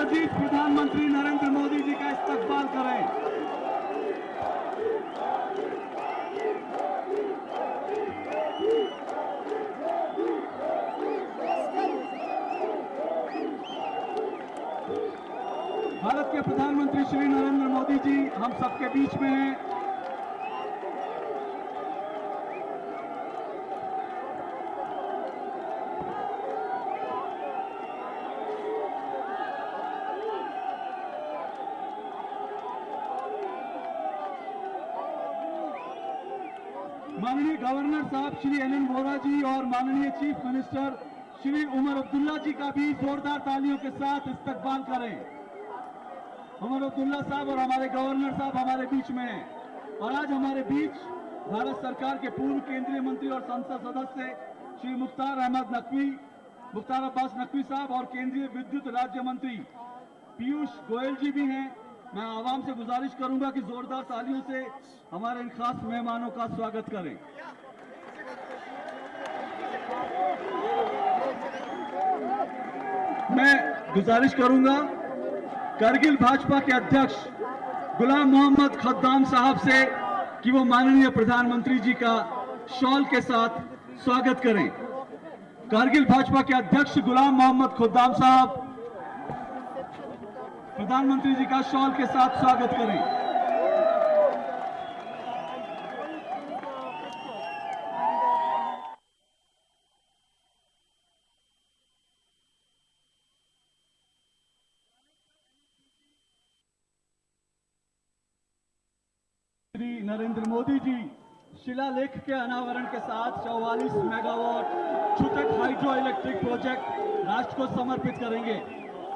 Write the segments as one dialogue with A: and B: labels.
A: अजीज प्रधानमंत्री नरेंद्र मोदी जी का इस्तकबाल करें। भारत के प्रधानमंत्री श्री नरेंद्र मोदी जी हम सबके बीच में हैं। माननीय गवर्नर साहब श्री एन वोरा जी और माननीय चीफ मिनिस्टर श्री उमर अब्दुल्ला जी का भी जोरदार तालियों के साथ इस्तकबाल करें। उमर अब्दुल्ला साहब और हमारे गवर्नर साहब हमारे बीच में हैं और आज हमारे बीच भारत सरकार के पूर्व केंद्रीय मंत्री और संसद सदस्य श्री मुख्तार अब्बास नकवी साहब और केंद्रीय विद्युत राज्य मंत्री पीयूष गोयल जी भी हैं। मैं आवाम से गुजारिश करूंगा कि जोरदार तालियों से हमारे इन खास मेहमानों का स्वागत करें। मैं गुजारिश करूंगा करगिल भाजपा के अध्यक्ष गुलाम मोहम्मद खद्दाम साहब से कि वो माननीय प्रधानमंत्री जी का शॉल के साथ स्वागत करें। करगिल भाजपा के अध्यक्ष गुलाम मोहम्मद खद्दाम साहब प्रधानमंत्री जी का शॉल के साथ स्वागत करें। श्री नरेंद्र मोदी जी शिलालेख के अनावरण के साथ 44 मेगावाट छुटक हाइड्रो इलेक्ट्रिक प्रोजेक्ट राष्ट्र को समर्पित करेंगे।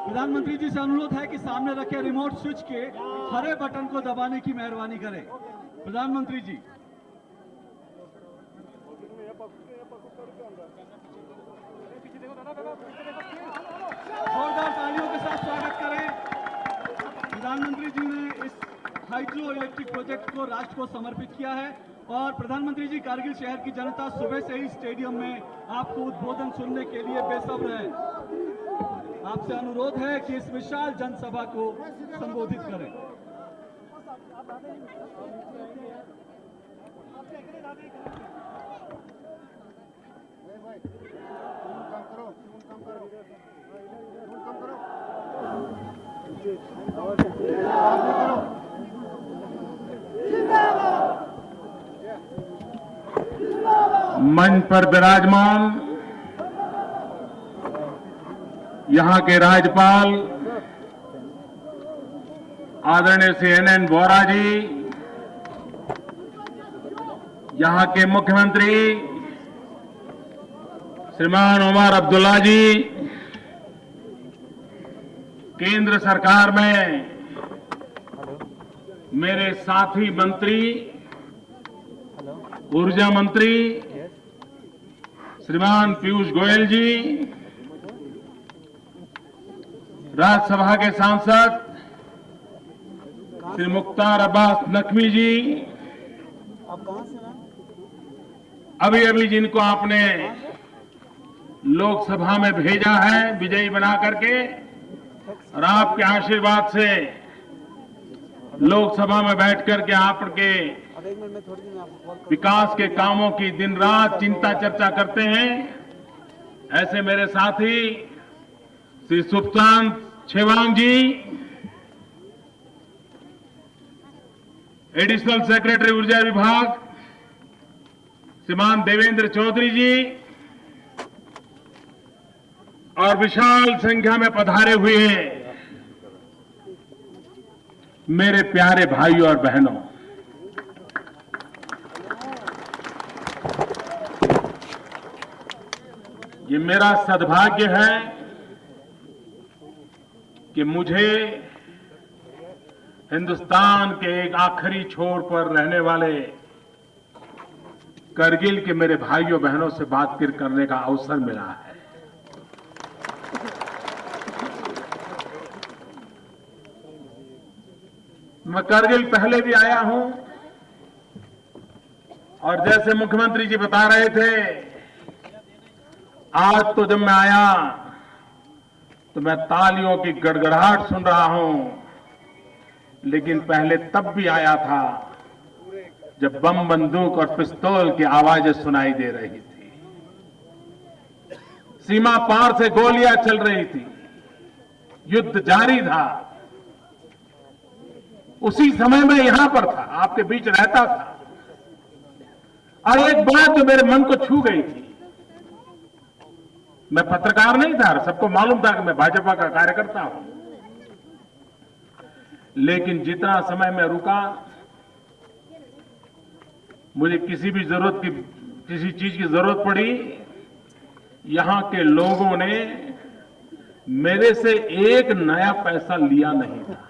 A: प्रधानमंत्री जी से अनुरोध है कि सामने रखे रिमोट स्विच के हरे बटन को दबाने की मेहरबानी करें। प्रधानमंत्री जी। जोरदार तालियों के साथ स्वागत करें। प्रधानमंत्री जी ने इस हाइड्रो इलेक्ट्रिक प्रोजेक्ट को राष्ट्र को समर्पित किया है और प्रधानमंत्री जी कारगिल शहर की जनता सुबह से ही स्टेडियम में आपको उद्बोधन सुनने के लिए बेसब्र है। आपसे अनुरोध है कि इस विशाल जनसभा को संबोधित करें।
B: मंच पर विराजमान यहां के राज्यपाल आदरणीय श्री एन वोरा जी, यहां के मुख्यमंत्री श्रीमान उमर अब्दुल्ला जी, केंद्र सरकार में मेरे साथी मंत्री ऊर्जा मंत्री श्रीमान पीयूष गोयल जी, राज्यसभा के सांसद श्री मुख्तार अब्बास नकवी जी, अभी अभी जिनको आपने लोकसभा में भेजा है विजयी बना करके और आपके आशीर्वाद से लोकसभा में बैठ करके आपके विकास के कामों की दिन रात चिंता चर्चा करते हैं, ऐसे मेरे साथी श्री सुखचांद छेवांग जी, एडिशनल सेक्रेटरी ऊर्जा विभाग श्रीमान देवेंद्र चौधरी जी और विशाल संख्या में पधारे हुए मेरे प्यारे भाइयों और बहनों, ये मेरा सद्भाग्य है कि मुझे हिंदुस्तान के एक आखिरी छोर पर रहने वाले करगिल के मेरे भाइयों बहनों से बातचीत करने का अवसर मिला है। मैं करगिल पहले भी आया हूं और जैसे मुख्यमंत्री जी बता रहे थे, आज तो जब मैं आया तो मैं तालियों की गड़गड़ाहट सुन रहा हूं, लेकिन पहले तब भी आया था जब बम, बंदूक और पिस्तौल की आवाजें सुनाई दे रही थी, सीमा पार से गोलियां चल रही थी, युद्ध जारी था। उसी समय मैं यहां पर था, आपके बीच रहता था। और एक बात जो मेरे मन को छू गई थी, मैं पत्रकार नहीं था, सबको मालूम था कि मैं भाजपा का कार्यकर्ता हूं, लेकिन जितना समय मैं रुका, मुझे किसी चीज की जरूरत पड़ी, यहां के लोगों ने मेरे से एक नया पैसा लिया नहीं था।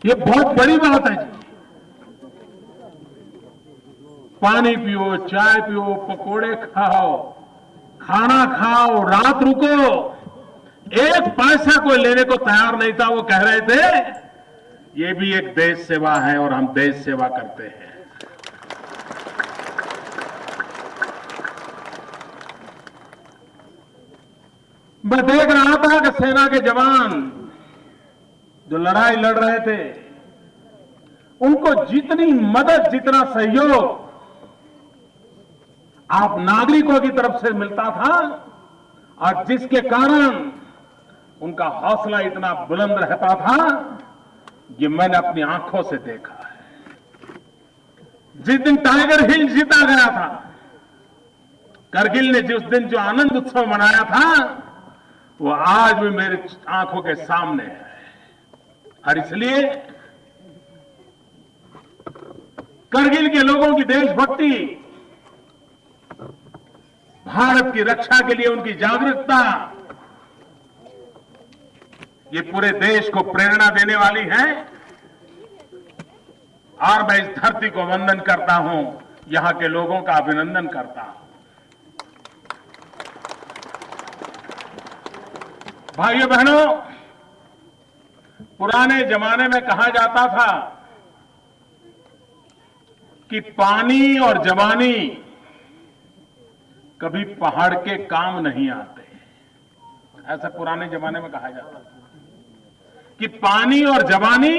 B: ये बहुत बड़ी बात है जी। पानी पियो, चाय पियो, पकोड़े खाओ, खाना खाओ, रात रुको, एक पैसा कोई लेने को तैयार नहीं था। वो कह रहे थे ये भी एक देश सेवा है और हम देश सेवा करते हैं। मैं देख रहा था कि सेना के जवान जो लड़ाई लड़ रहे थे, उनको जितनी मदद, जितना सहयोग आप नागरिकों की तरफ से मिलता था, और जिसके कारण उनका हौसला इतना बुलंद रहता था, ये मैंने अपनी आंखों से देखा है। जिस दिन टाइगर हिल जीता गया था, करगिल ने जिस दिन जो आनंद उत्सव मनाया था, वो आज भी मेरे आंखों के सामने है। और इसलिए करगिल के लोगों की देशभक्ति, भारत की रक्षा के लिए उनकी जागरूकता, ये पूरे देश को प्रेरणा देने वाली है। और मैं इस धरती को वंदन करता हूं, यहां के लोगों का अभिनंदन करता हूं। भाइयों बहनों, पुराने जमाने में कहा जाता था कि पानी और जवानी कभी पहाड़ के काम नहीं आते। ऐसा पुराने जमाने में कहा जाता था कि पानी और जवानी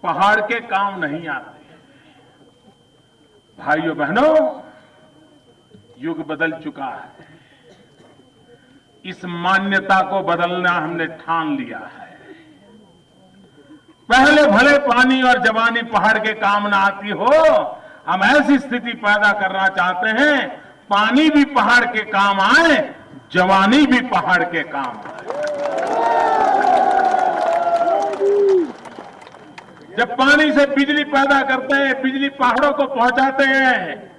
B: पहाड़ के काम नहीं आते। भाइयों बहनों, युग बदल चुका है। इस मान्यता को बदलना हमने ठान लिया है। पहले भले पानी और जवानी पहाड़ के काम ना आती हो, हम ऐसी स्थिति पैदा करना चाहते हैं, पानी भी पहाड़ के काम आए, जवानी भी पहाड़ के काम आए। जब पानी से बिजली पैदा करते हैं, बिजली पहाड़ों को पहुंचाते हैं,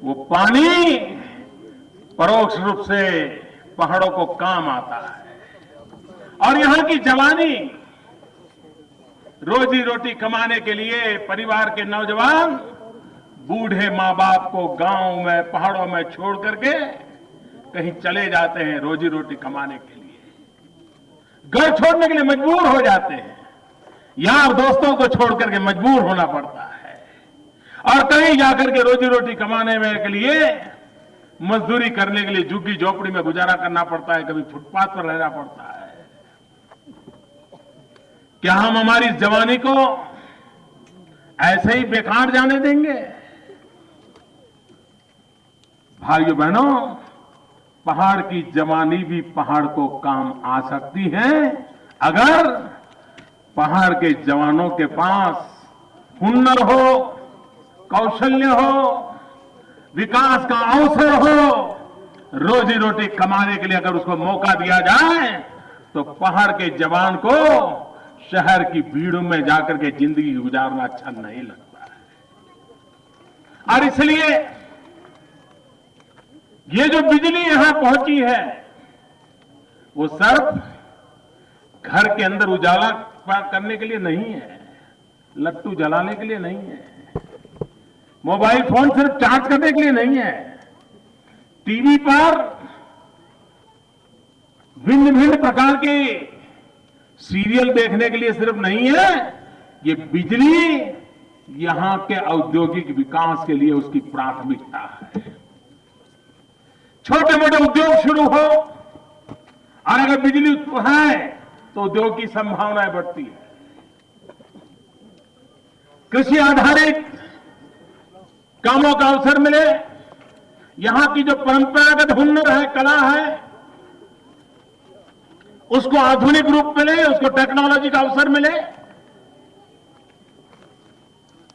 B: वो पानी परोक्ष रूप से पहाड़ों को काम आता है। और यहां की जवानी, रोजी रोटी कमाने के लिए परिवार के नौजवान बूढ़े मां बाप को गांव में, पहाड़ों में छोड़ करके कहीं चले जाते हैं रोजी रोटी कमाने के लिए। घर छोड़ने के लिए मजबूर हो जाते हैं, यार दोस्तों को छोड़ करके मजबूर होना पड़ता है, और कहीं जाकर के रोजी रोटी कमाने में के लिए, मजदूरी करने के लिए झुग्गी झोपड़ी में गुजारा करना पड़ता है, कभी फुटपाथ पर रहना पड़ता है। क्या हम हमारी जवानी को ऐसे ही बेकार जाने देंगे? भाइयों बहनों, पहाड़ की जवानी भी पहाड़ को काम आ सकती है, अगर पहाड़ के जवानों के पास हुनर हो, कौशल्य हो, विकास का अवसर हो, रोजी रोटी कमाने के लिए अगर उसको मौका दिया जाए, तो पहाड़ के जवान को शहर की भीड़ों में जाकर के जिंदगी गुजारना अच्छा नहीं लगता है। और इसलिए ये जो बिजली यहां पहुंची है, वो सिर्फ घर के अंदर उजाला करने के लिए नहीं है, लट्टू जलाने के लिए नहीं है, मोबाइल फोन सिर्फ चार्ज करने के लिए नहीं है, टीवी पर भिन्न भिन्न प्रकार के सीरियल देखने के लिए सिर्फ नहीं है। ये बिजली यहां के औद्योगिक विकास के लिए उसकी प्राथमिकता है। छोटे मोटे उद्योग शुरू हो, और अगर बिजली उत्पन्न है तो उद्योग की संभावनाएं बढ़ती है। कृषि आधारित कामों का अवसर मिले, यहां की जो परंपरागत हुनर है, कला है, उसको आधुनिक रूप मिले, उसको टेक्नोलॉजी का अवसर मिले।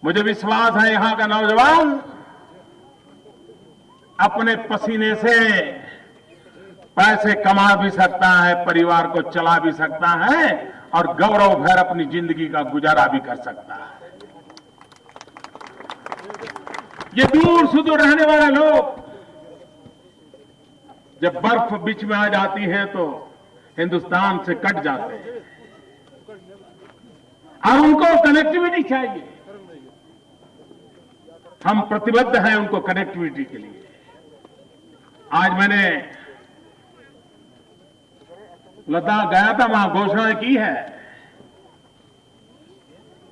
B: मुझे विश्वास है यहां का नौजवान अपने पसीने से पैसे कमा भी सकता है, परिवार को चला भी सकता है और गौरव भर अपनी जिंदगी का गुजारा भी कर सकता है। ये दूर सुदूर रहने वाले लोग जब बर्फ बीच में आ जाती है तो हिंदुस्तान से कट जाते हैं और उनको कनेक्टिविटी चाहिए। हम प्रतिबद्ध हैं उनको कनेक्टिविटी के लिए। आज मैंने लद्दाख गया था, वहां घोषणा की है।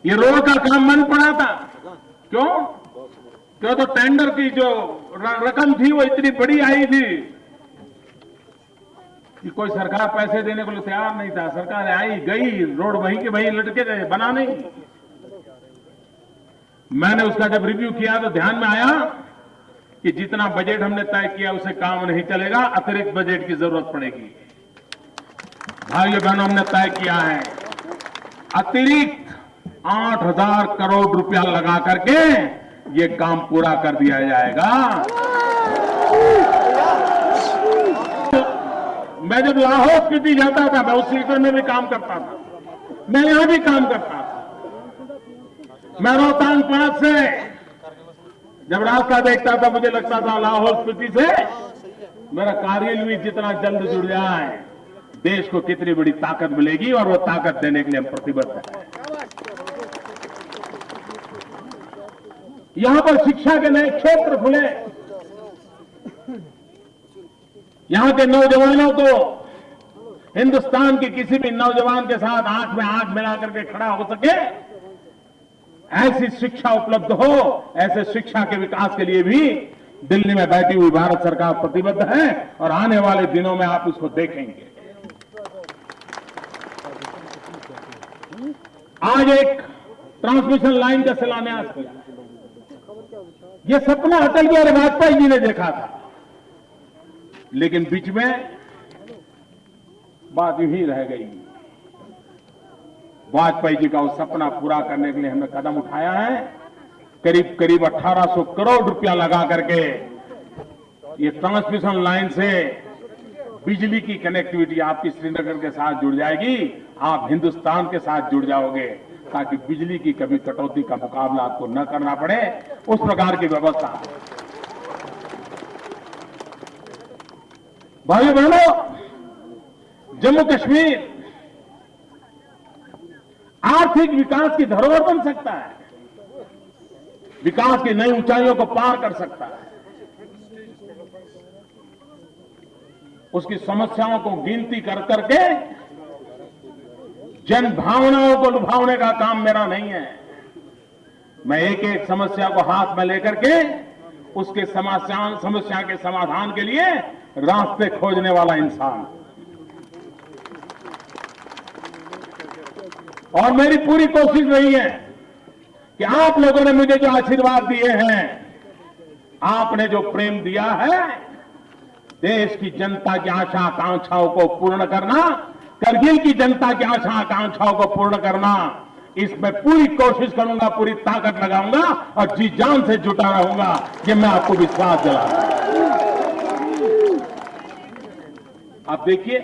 B: ये रोड का काम बंद पड़ा था। क्यों? क्यों? तो टेंडर की जो रकम थी वो इतनी बड़ी आई थी कि कोई सरकार पैसे देने को तैयार नहीं था। सरकार आई गई, रोड वहीं के वहीं लटके रहे, बना नहीं। मैंने उसका जब रिव्यू किया तो ध्यान में आया कि जितना बजट हमने तय किया उसे काम नहीं चलेगा, अतिरिक्त बजट की जरूरत पड़ेगी। भाइयों बहनों, हमने तय किया है अतिरिक्त 8,000 करोड़ रुपया लगा करके ये काम पूरा कर दिया जाएगा। मैं जब लाहौल स्पीति जाता था, मैं उस सेक्टर में भी काम करता था, मैं यहां भी काम करता था। मैं रोहतांग पास से जब रास्ता देखता था मुझे लगता था लाहौल स्पीति से मेरा कार्गिल भी जितना जल्द जुड़ जाए देश को कितनी बड़ी ताकत मिलेगी, और वो ताकत देने के लिए हम प्रतिबद्ध हैं। यहां पर शिक्षा के नए क्षेत्र खुले, यहां के नौजवानों को हिंदुस्तान के किसी भी नौजवान के साथ आंख में आंख मिला करके खड़ा हो सके, ऐसी शिक्षा उपलब्ध हो। ऐसे शिक्षा के विकास के लिए भी दिल्ली में बैठी हुई भारत सरकार प्रतिबद्ध है और आने वाले दिनों में आप उसको देखेंगे। आज एक ट्रांसमिशन लाइन का शिलान्यास किया। यह सपना अटल बिहारी वाजपेयी जी ने देखा था, लेकिन बीच में बात यूं ही रह गई। वाजपेयी जी का वो सपना पूरा करने के लिए हमने कदम उठाया है। करीब करीब 1800 करोड़ रुपया लगा करके ये ट्रांसमिशन लाइन से बिजली की कनेक्टिविटी आपकी श्रीनगर के साथ जुड़ जाएगी, आप हिंदुस्तान के साथ जुड़ जाओगे, ताकि बिजली की कभी कटौती का मुकाबला आपको न करना पड़े, उस प्रकार की व्यवस्था। भाइयों बहनों, जम्मू कश्मीर आर्थिक विकास की धरोहर बन सकता है, विकास की नई ऊंचाइयों को पार कर सकता है। उसकी समस्याओं को गिनती कर करके जन भावनाओं को लुभावने का काम मेरा नहीं है। मैं एक एक समस्या को हाथ में लेकर के उसके समस्या के समाधान के लिए रास्ते खोजने वाला इंसान। और मेरी पूरी कोशिश रही है कि आप लोगों ने मुझे जो आशीर्वाद दिए हैं, आपने जो प्रेम दिया है, देश की जनता की आशा आकांक्षाओं को पूर्ण करना, करगिल की जनता की आशा आकांक्षाओं को पूर्ण करना, इसमें पूरी कोशिश करूंगा, पूरी ताकत लगाऊंगा और जी जान से जुटा रहूंगा। ये मैं आपको विश्वास दिलाऊंगा। आप देखिए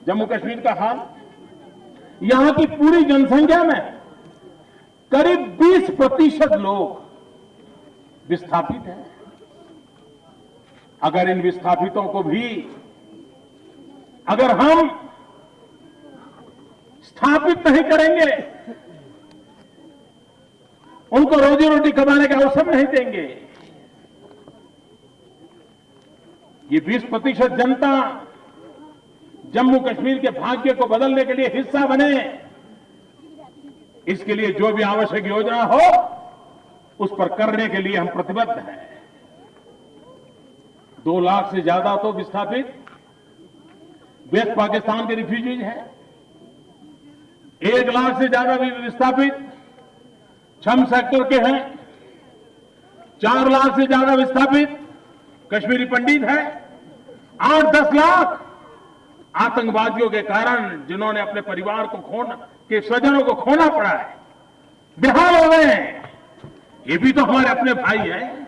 B: जम्मू कश्मीर का हाल, यहां की पूरी जनसंख्या में करीब 20% लोग विस्थापित हैं। अगर इन विस्थापितों को भी अगर हम स्थापित नहीं करेंगे, उनको रोजी रोटी कमाने का अवसर नहीं देंगे, ये 20% जनता जम्मू कश्मीर के भाग्य को बदलने के लिए हिस्सा बने, इसके लिए जो भी आवश्यक योजना हो उस पर करने के लिए हम प्रतिबद्ध हैं। 2 लाख से ज्यादा तो विस्थापित वेस्ट पाकिस्तान के रिफ्यूजीज हैं, 1 लाख से ज्यादा विस्थापित छम सेक्टर के हैं, 4 लाख से ज्यादा विस्थापित कश्मीरी पंडित हैं, 8-10 लाख आतंकवादियों के कारण जिन्होंने अपने परिवार को खोना के स्वजनों को खोना पड़ा है, बेहाल हो गए हैं। ये भी तो हमारे अपने भाई हैं,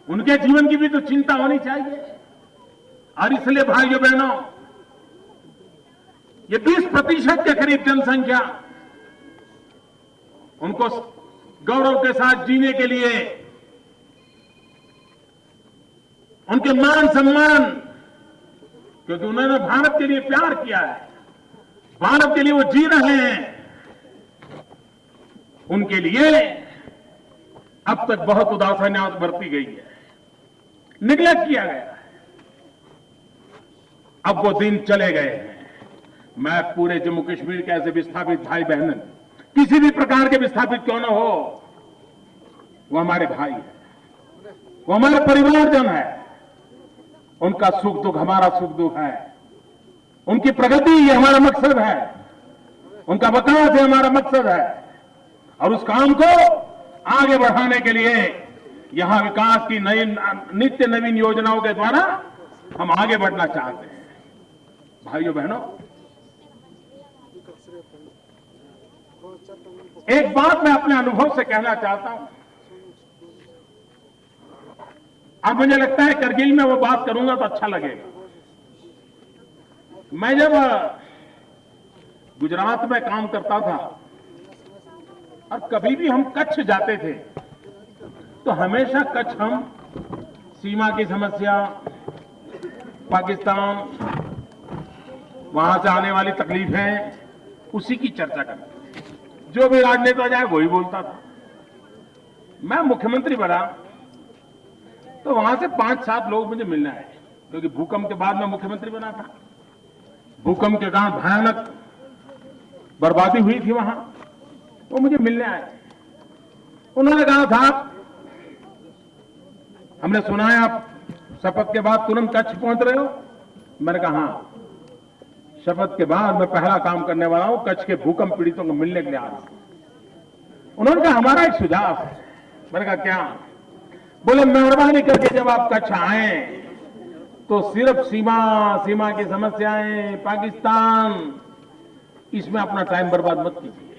B: उनके जीवन की भी तो चिंता होनी चाहिए। और इसलिए भाइयों बहनों, ये 20% के करीब जनसंख्या उनको गौरव के साथ जीने के लिए, उनके मान सम्मान, क्योंकि उन्होंने भारत के लिए प्यार किया है, भारत के लिए वो जी रहे हैं, उनके लिए अब तक बहुत उदासीनता बरती गई है, निगलेक्ट किया गया है। अब वो दिन चले गए हैं। मैं पूरे जम्मू कश्मीर के ऐसे विस्थापित भाई बहन, किसी भी प्रकार के विस्थापित क्यों न हो, वो हमारे भाई है, वो हमारे परिवारजन है। उनका सुख दुख हमारा सुख दुख है, उनकी प्रगति ये हमारा मकसद है, उनका विकास ये हमारा मकसद है। और उस काम को आगे बढ़ाने के लिए यहां विकास की नई नित्य नवीन योजनाओं के द्वारा हम आगे बढ़ना चाहते हैं। भाइयों बहनों, एक बात मैं अपने अनुभव से कहना चाहता हूं, अब मुझे लगता है करगिल में वो बात करूंगा तो अच्छा लगेगा। मैं जब गुजरात में काम करता था और कभी भी हम कच्छ जाते थे तो हमेशा कच्छ हम सीमा की समस्या, पाकिस्तान, वहां से आने वाली तकलीफें, उसी की चर्चा करते थे। जो भी राजनेता जाए वही बोलता था। मैं मुख्यमंत्री बना तो वहां से 5-7 लोग मुझे मिलने आए, क्योंकि भूकंप के बाद मैं मुख्यमंत्री बना था। भूकंप के कारण भयानक बर्बादी हुई थी वहां, वो मुझे मिलने आए। उन्होंने कहा था, हमने सुना है आप शपथ के बाद तुरंत कच्छ पहुंच रहे हो। मैंने कहा हाँ, शपथ के बाद मैं पहला काम करने वाला हूं, कच्छ के भूकंप पीड़ितों को मिलने के लिए आ रहा हूं। उन्होंने कहा हमारा एक सुझाव है। मैंने कहा क्या? बोले मेहरबानी करके जब आप कच्छ आए तो सिर्फ सीमा की समस्याएं, पाकिस्तान, इसमें अपना टाइम बर्बाद मत कीजिए।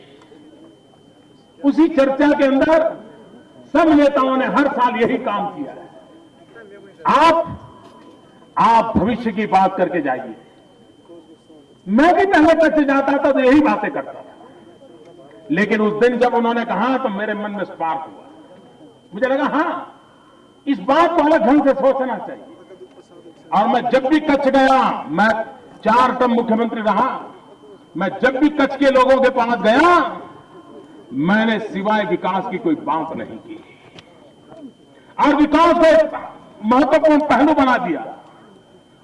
B: उसी चर्चा के अंदर सब नेताओं ने हर साल यही काम किया है। आप भविष्य की बात करके जाइए। मैं भी पहले कच्छ जाता था तो यही बातें करता था, लेकिन उस दिन जब उन्होंने कहा तो मेरे मन में स्पार्क हुआ। मुझे लगा हाँ, इस बात को अलग ढंग से सोचना चाहिए। और मैं जब भी कच्छ गया, मैं 4 टर्म मुख्यमंत्री रहा, मैं जब भी कच्छ के लोगों के पास गया, मैंने सिवाय विकास की कोई बात नहीं की और विकास को एक महत्वपूर्ण पहलू बना दिया।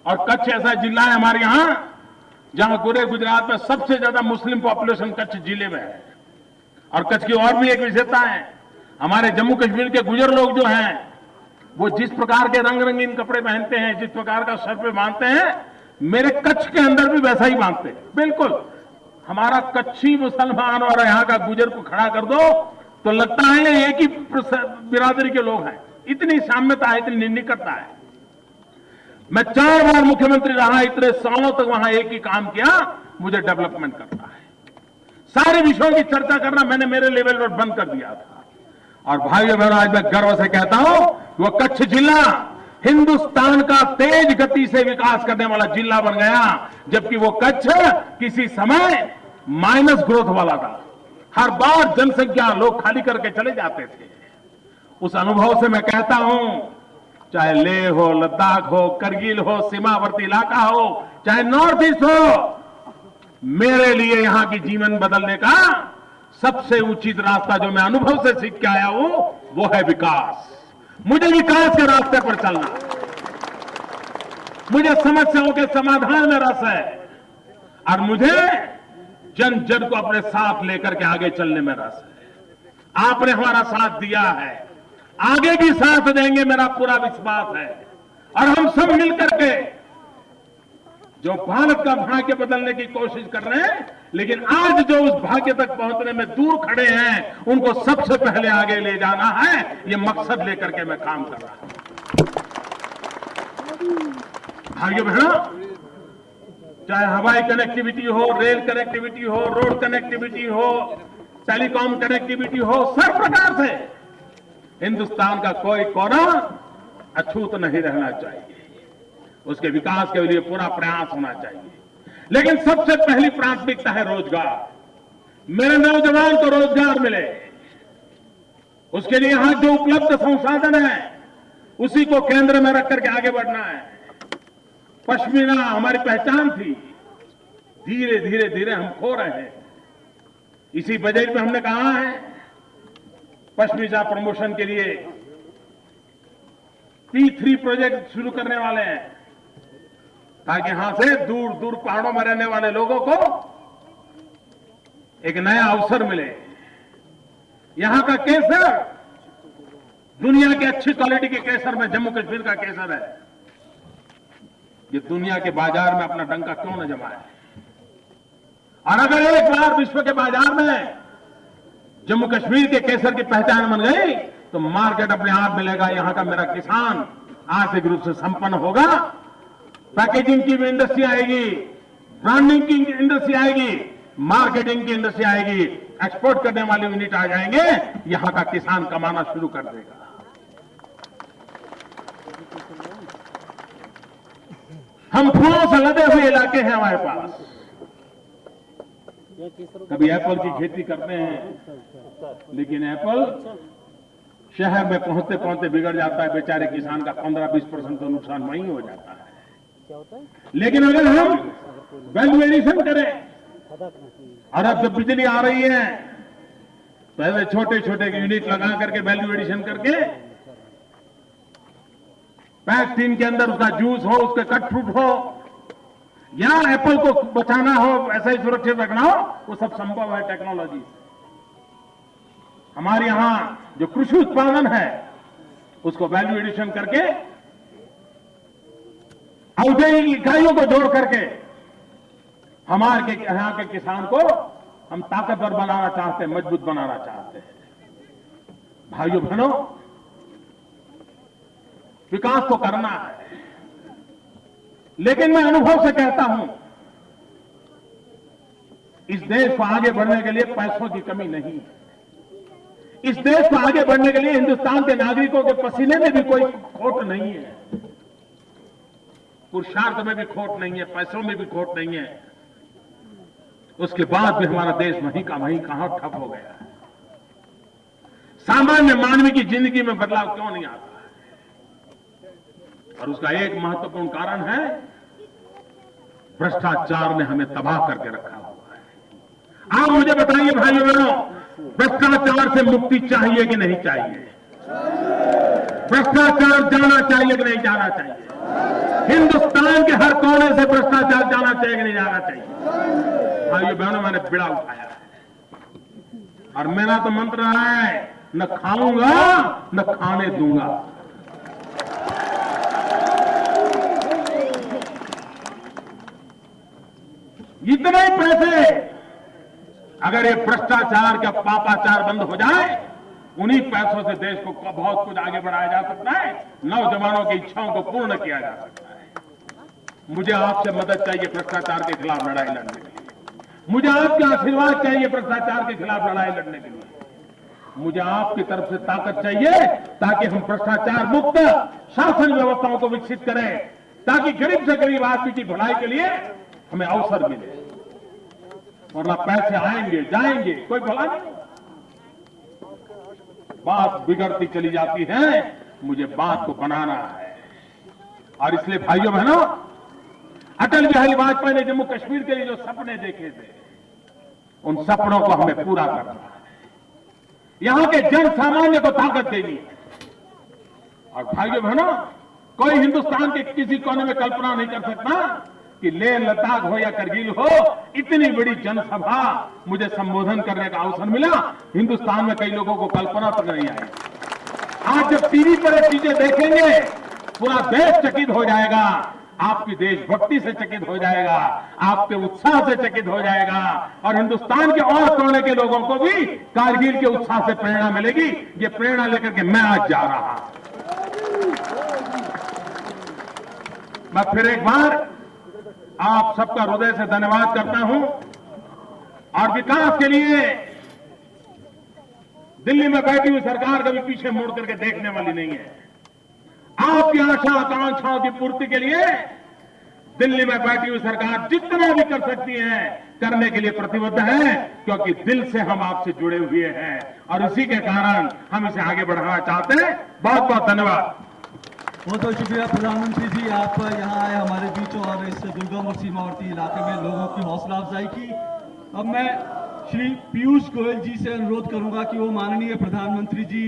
B: और कच्छ ऐसा जिला है हमारे यहां जहां पूरे गुजरात में सबसे ज्यादा मुस्लिम पॉपुलेशन कच्छ जिले में है। और कच्छ की और भी एक विशेषता है, हमारे जम्मू कश्मीर के गुजर लोग जो हैं, वो जिस प्रकार के रंग रंगीन कपड़े पहनते हैं, जिस प्रकार का सर पे बांधते हैं, मेरे कच्छ के अंदर भी वैसा ही बांधते हैं। बिल्कुल हमारा कच्छी मुसलमान और यहाँ का गुजर को खड़ा कर दो तो लगता है एक ही बिरादरी के लोग हैं। इतनी साम्यता है, इतनी निकटता है। मैं 4 बार मुख्यमंत्री रहा, इतने सालों तक वहां एक ही काम किया, मुझे डेवलपमेंट करना है। सारे विषयों की चर्चा करना मैंने मेरे लेवल पर बंद कर दिया था। और भाइयों बहनों, आज मैं गर्व से कहता हूं, वो कच्छ जिला हिंदुस्तान का तेज गति से विकास करने वाला जिला बन गया, जबकि वो कच्छ किसी समय माइनस ग्रोथ वाला था। हर बार जनसंख्या लोग खाली करके चले जाते थे। उस अनुभव से मैं कहता हूं, चाहे लेह हो, लद्दाख हो, करगिल हो, सीमावर्ती इलाका हो, चाहे नॉर्थ ईस्ट हो, मेरे लिए यहां की जीवन बदलने का सबसे उचित रास्ता जो मैं अनुभव से सीख के आया हूं, वो है विकास। मुझे विकास के रास्ते पर चलना, मुझे समस्याओं के समाधान में रस है और मुझे जन जन को अपने साथ लेकर के आगे चलने में रस है। आपने हमारा साथ दिया है, आगे भी साथ देंगे, मेरा पूरा विश्वास है। और हम सब मिलकर के जो भारत का भाग्य बदलने की कोशिश कर रहे हैं, लेकिन आज जो उस भाग्य तक पहुंचने में दूर खड़े हैं, उनको सबसे पहले आगे ले जाना है। ये मकसद लेकर के मैं काम कर रहा हूं। भाइयों बहनों, चाहे हवाई कनेक्टिविटी हो, रेल कनेक्टिविटी हो, रोड कनेक्टिविटी हो, टेलीकॉम कनेक्टिविटी हो, सब प्रकार से हिंदुस्तान का कोई कोना अछूत नहीं रहना चाहिए। उसके विकास के लिए पूरा प्रयास होना चाहिए। लेकिन सबसे पहली प्राथमिकता है रोजगार। मेरे नौजवान को रोजगार मिले, उसके लिए यहां जो उपलब्ध संसाधन है उसी को केंद्र में रख करके आगे बढ़ना है। पश्मीना हमारी पहचान थी, धीरे धीरे धीरे हम खो रहे हैं। इसी बजट में हमने कहा है पश्मीना प्रमोशन के लिए P3 प्रोजेक्ट शुरू करने वाले हैं, ताकि यहां से दूर दूर पहाड़ों में रहने वाले लोगों को एक नया अवसर मिले। यहां का केसर दुनिया के अच्छी क्वालिटी के केसर में जम्मू कश्मीर का केसर है। ये दुनिया के बाजार में अपना डंका क्यों न जमाए। और अगर एक बार विश्व के बाजार में जम्मू कश्मीर के केसर की पहचान बन गई तो मार्केट अपने आप मिलेगा। यहां का मेरा किसान आर्थिक रूप से संपन्न होगा, पैकेजिंग की भी इंडस्ट्री आएगी, ब्रांडिंग की इंडस्ट्री आएगी, मार्केटिंग की इंडस्ट्री आएगी, एक्सपोर्ट करने वाले यूनिट आ जाएंगे, यहां का किसान कमाना शुरू कर देगा। हम फूलों से लदे हुए इलाके हैं हमारे पास। कभी एप्पल की खेती करते हैं, लेकिन एप्पल शहर में पहुंचते पहुंचते बिगड़ जाता है। बेचारे किसान का 15-20% तो नुकसान वहीं हो जाता है। लेकिन अगर हम वैल्यू एडिशन करें, और अब जब बिजली आ रही है तो ऐसे छोटे छोटे यूनिट लगा करके वैल्यू एडिशन करके पैक टीन के अंदर उसका जूस हो, उसके कट फ्रूट हो, या एप्पल को बचाना हो, ऐसा ही सुरक्षित रखना हो, वो सब संभव है टेक्नोलॉजी से। हमारे यहां जो कृषि उत्पादन है उसको वैल्यू एडिशन करके औद्योगिक इकाइयों को जोड़ करके हमारे यहां के किसान को हम ताकतवर बनाना चाहते हैं, मजबूत बनाना चाहते हैं। भाइयों बहनों, विकास तो करना है, लेकिन मैं अनुभव से कहता हूं इस देश को आगे बढ़ने के लिए पैसों की कमी नहीं है। इस देश को आगे बढ़ने के लिए हिंदुस्तान के नागरिकों के पसीने में भी कोई खोट नहीं है, पुरुषार्थ में भी खोट नहीं है, पैसों में भी खोट नहीं है। उसके बाद भी हमारा देश वहीं का वहीं कहां ठप हो गया है। सामान्य मानव की जिंदगी में बदलाव क्यों नहीं आता है? और उसका एक महत्वपूर्ण कारण है भ्रष्टाचार ने हमें तबाह करके रखा हुआ है। आप मुझे बताइए भाइयों बहनों, भ्रष्टाचार से मुक्ति चाहिए कि नहीं चाहिए? भ्रष्टाचार जाना चाहिए कि नहीं जाना चाहिए? हिंदुस्तान के हर कोने से भ्रष्टाचार जाना चाहिए कि नहीं जाना चाहिए? भाइयों बहनों, मैंने बिड़ा उठाया है और मेरा तो मंत्र रहा है, न खाऊंगा न खाने दूंगा। इतने पैसे अगर ये भ्रष्टाचार का पापाचार बंद हो जाए, उन्हीं पैसों से देश को बहुत कुछ आगे बढ़ाया जा सकता है, नौजवानों की इच्छाओं को पूर्ण किया जा सकता है। मुझे आपसे मदद चाहिए भ्रष्टाचार के खिलाफ लड़ाई लड़ने के लिए। मुझे आपके आशीर्वाद चाहिए भ्रष्टाचार के खिलाफ लड़ाई लड़ने के लिए। मुझे आपकी तरफ से ताकत चाहिए ताकि हम भ्रष्टाचार मुक्त शासन व्यवस्थाओं को विकसित करें, ताकि गरीब से गरीब आदमी की भलाई के लिए हमें अवसर मिले। वरना पैसे आएंगे जाएंगे, कोई भला नहीं। बात बिगड़ती चली जाती है, मुझे बात को बनाना है। और इसलिए भाइयों बहनों, अटल बिहारी वाजपेयी ने जम्मू कश्मीर के लिए जो सपने देखे थे, उन सपनों को हमें पूरा करना है। यहां के जन सामान्य को ताकत देनी है। और भाइयों बहनों, कोई हिंदुस्तान के किसी कोने में कल्पना नहीं कर सकता कि लेह लद्दाख हो या करगिल हो, इतनी बड़ी जनसभा मुझे संबोधन करने का अवसर मिला। हिंदुस्तान में कई लोगों को कल्पना तक नहीं आई। आज जब टीवी पर ये चीजें देखेंगे, पूरा देश चकित हो जाएगा। आपकी देशभक्ति से चकित हो जाएगा, आपके उत्साह से चकित हो जाएगा और हिंदुस्तान के और कोने के लोगों को भी कारगिल के उत्साह से प्रेरणा मिलेगी। ये प्रेरणा लेकर के मैं आज जा रहा हूं। मैं फिर एक बार आप सबका हृदय से धन्यवाद करता हूं और विकास के लिए दिल्ली में बैठी हुई सरकार कभी पीछे मुड़ करके देखने वाली नहीं है। आपकी आशा आकांक्षाओं की पूर्ति के लिए दिल्ली में बैठी हुई सरकार जितना भी कर सकती है करने के लिए प्रतिबद्ध है, क्योंकि दिल से हम आपसे जुड़े हुए हैं और इसी के कारण हम इसे आगे बढ़ाना चाहते हैं। बहुत बहुत धन्यवाद।
A: बहुत बहुत शुक्रिया प्रधानमंत्री जी, आप यहाँ आए हमारे बीच और इस दुर्गम और सीमावर्ती इलाके में लोगों की हौसला अफजाई की। अब मैं श्री पीयूष गोयल जी से अनुरोध करूंगा कि वो माननीय प्रधानमंत्री जी,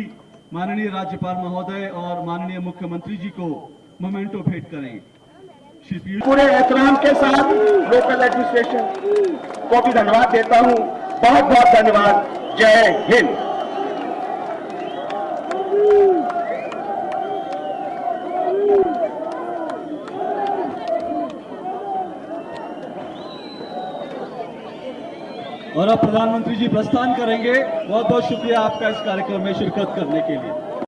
A: माननीय राज्यपाल महोदय और माननीय मुख्यमंत्री जी को मोमेंटो भेंट करें। श्री पीयूष।
C: पूरे एहतराम के साथ लोकल एडमिनिस्ट्रेशन को भी धन्यवाद देता हूं। बहुत बहुत धन्यवाद। जय हिंद।
A: और अब प्रधानमंत्री जी प्रस्थान करेंगे। बहुत बहुत शुक्रिया आपका इस कार्यक्रम में शिरकत करने के लिए।